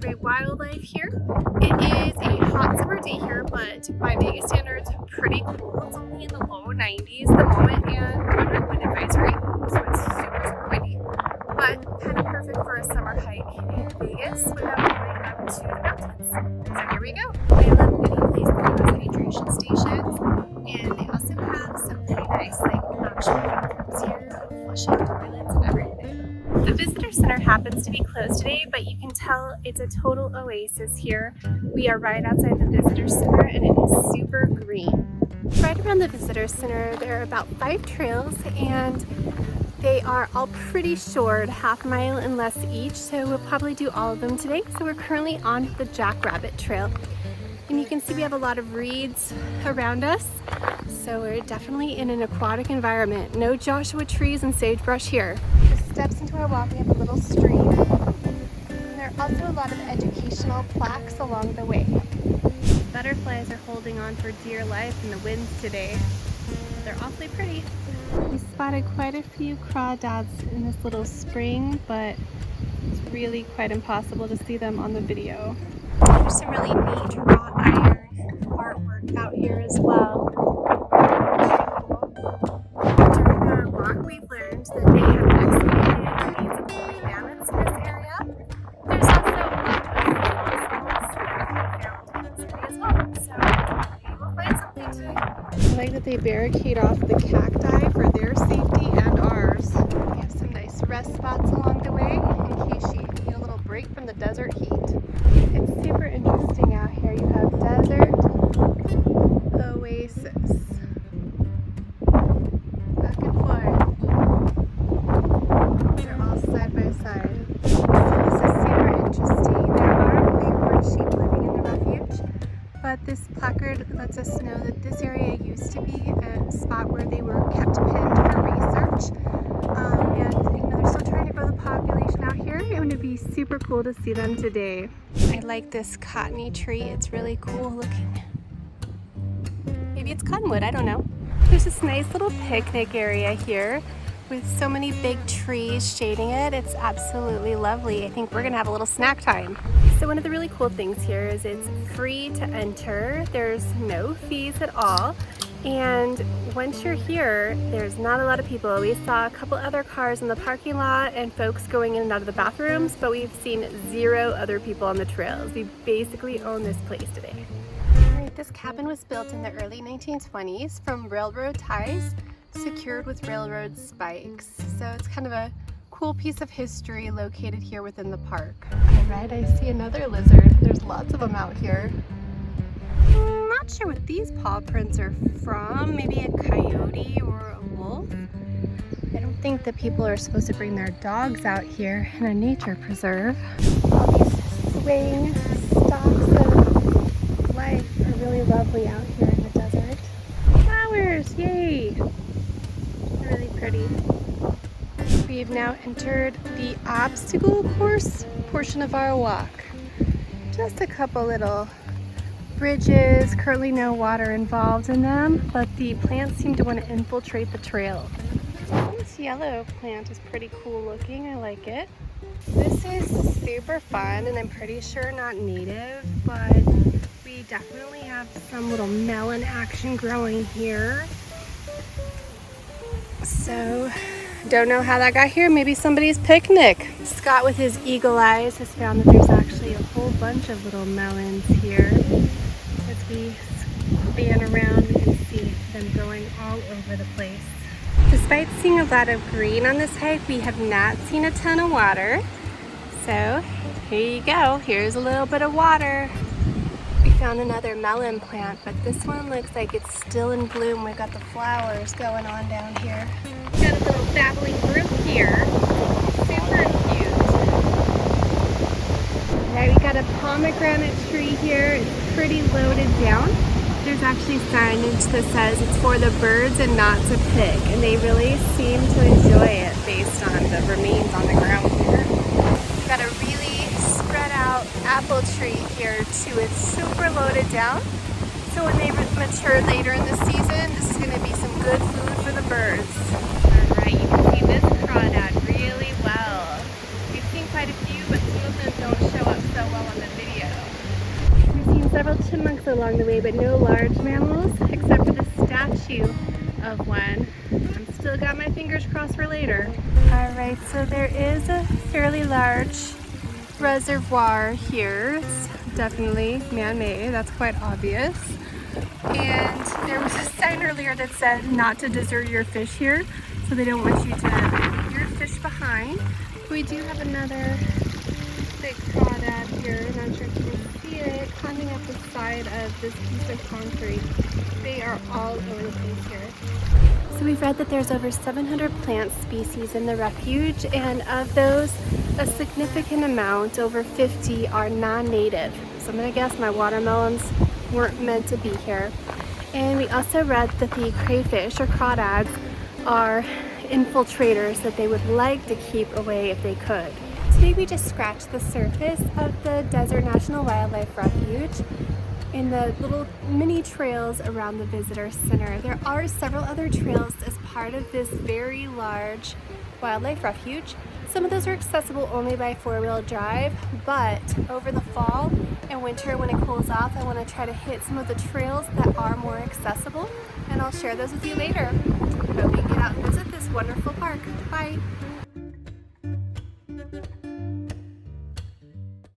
enjoy wildlife here. It is a hot summer day here, but by Vegas standards, pretty cool. It's only in the low 90s at the moment and under wind advisory, so it's super windy, but kind of perfect for a summer hike in Vegas without going up to the mountains. So here we go. I love any place that has hydration stations, and they also have some pretty nice actual bathrooms here, flushing toilets and everything. The visitor center happens to be closed today, but you can tell it's a total oasis here. We are right outside the visitor center and it is super green. Right around the visitor center there are about 5 trails, and they are all pretty short, half mile and less each, so we'll probably do all of them today. So we're currently on the Jackrabbit Trail, and you can see we have a lot of reeds around us, so we're definitely in an aquatic environment. No Joshua trees and sagebrush here. Just steps into our walk, we have a little stream, and there are also a lot of educational plaques along the way. Butterflies are holding on for dear life in the winds today. They're awfully pretty. We spotted quite a few crawdads in this little spring, but it's really quite impossible to see them on the video. There's some really neat wrought iron artwork out here as well. During our walk, we've learned that they have excavated the remains of woolly mammoths in this area. There's also a lot of fossils that can be found in this area as well, so maybe we'll find something today. I like that they barricade off the cacti for their safety and ours. We have some nice rest spots along the way in case you need a little break from the desert heat. It's super interesting out here. You have desert, oasis, back and forth. They're all side by side. So this is super interesting. There are bighorn sheep living in the refuge, but this placard lets us know that this area used to be a spot where they were kept penned for research. And they're still trying to grow the population out here. It would be super cool to see them today. I like this cottony tree. It's really cool looking. Maybe it's cottonwood, I don't know. There's this nice little picnic area here with so many big trees shading it. It's absolutely lovely. I think we're gonna have a little snack time. So one of the really cool things here is it's free to enter. There's no fees at all. And once you're here, there's not a lot of people. We saw a couple other cars in the parking lot and folks going in and out of the bathrooms, but we've seen 0 other people on the trails. We basically own this place today. All right, this cabin was built in the early 1920s from railroad ties secured with railroad spikes. So it's kind of a cool piece of history located here within the park. All right, I see another lizard. There's lots of them out here. Not sure what these paw prints are from. Maybe a coyote or a wolf. I don't think that people are supposed to bring their dogs out here in a nature preserve. All these swaying stalks of life are really lovely out here in the desert. Flowers, yay! They're really pretty. We've now entered the obstacle course portion of our walk. Just a couple little bridges, currently no water involved in them, but the plants seem to want to infiltrate the trail. This yellow plant is pretty cool looking, I like it. This is super fun, and I'm pretty sure not native, but we definitely have some little melon action growing here. So, don't know how that got here, maybe somebody's picnic. Scott with his eagle eyes has found that there's actually a whole bunch of little melons here. As we span around, we can see them growing all over the place. Despite seeing a lot of green on this hike, we have not seen a ton of water. So here you go, here's a little bit of water. We found another melon plant, but this one looks like it's still in bloom. We've got the flowers going on down here. We've got a little babbling brook here. Super cute. Right, we got a pomegranate tree here. It's pretty loaded down. There's actually signage that says it's for the birds and not to pick, and they really seem to enjoy it based on the remains on the ground here. We've got a really spread out apple tree here too. It's super loaded down, so when they mature later in the season, this is going to be some good food for the birds. Alright, you can see this crawdad really well. We've seen quite a few, but some of them don't show up so well on the but no large mammals except for the statue of one. I've still got my fingers crossed for later. Alright, so there is a fairly large reservoir here. It's definitely man-made, that's quite obvious. And there was a sign earlier that said not to desert your fish here, so they don't want you to leave your fish behind. We do have another big crawdad here, not sure if you can see it, climbing up the side of this piece of concrete. They are all over the place here. So we've read that there's over 700 plant species in the refuge, and of those, a significant amount, over 50, are non-native. So I'm gonna guess my watermelons weren't meant to be here. And we also read that the crayfish or crawdads are infiltrators that they would like to keep away if they could. Today we just scratched the surface of the Desert National Wildlife Refuge in the little mini trails around the visitor center. There are several other trails as part of this very large wildlife refuge. Some of those are accessible only by four-wheel drive, but over the fall and winter when it cools off, I want to try to hit some of the trails that are more accessible, and I'll share those with you later. Hope you can get out and visit this wonderful park. Bye!